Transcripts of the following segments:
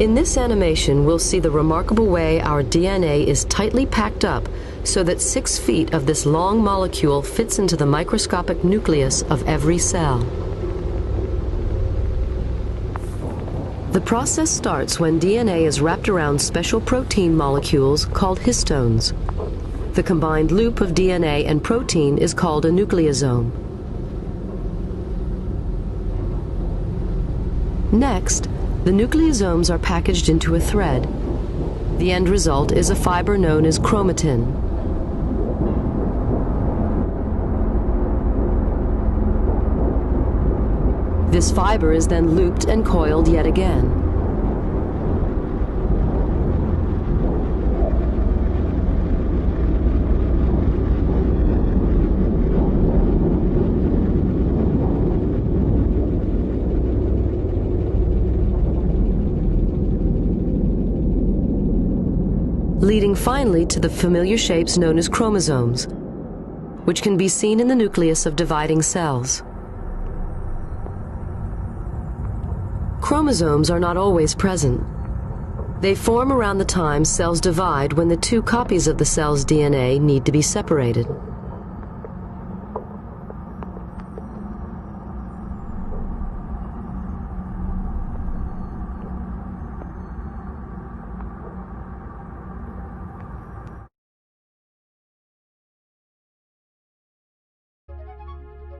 In this animation, we'll see the remarkable way our DNA is tightly packed up so that 6 feet of this long molecule fits into the microscopic nucleus of every cell. The process starts when DNA is wrapped around special protein molecules called histones. The combined loop of DNA and protein is called a nucleosome. Next, the nucleosomes are packaged into a thread. The end result is a fiber known as chromatin. This fiber is then looped and coiled yet again. Leading finally to the familiar shapes known as chromosomes, which can be seen in the nucleus of dividing cells. Chromosomes are not always present. They form around the time cells divide when the 2 copies of the cell's DNA need to be separated.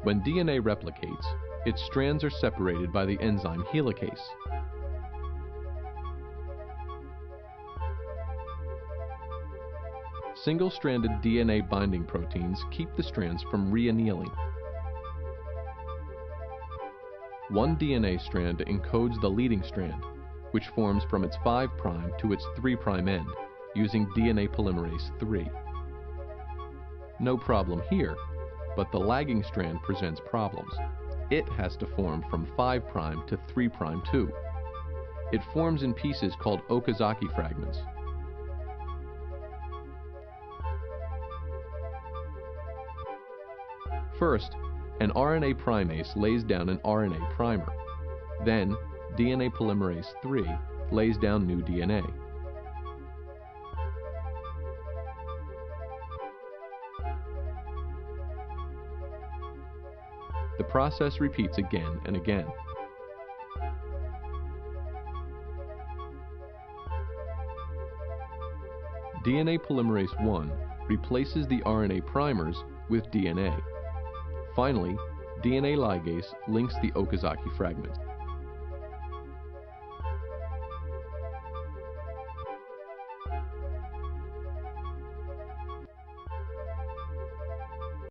When DNA replicates, its strands are separated by the enzyme helicase. Single-stranded DNA binding proteins keep the strands from re-annealing. One DNA strand encodes the leading strand, which forms from its 5' to its 3' end, using DNA polymerase III. No problem here, but the lagging strand presents problems. It has to form from 5' to 3' too. It forms in pieces called Okazaki fragments. First, an RNA primase lays down an RNA primer. Then, DNA polymerase III lays down new DNA. The process repeats again and again. DNA polymerase I replaces the RNA primers with DNA. Finally, DNA ligase links the Okazaki fragments.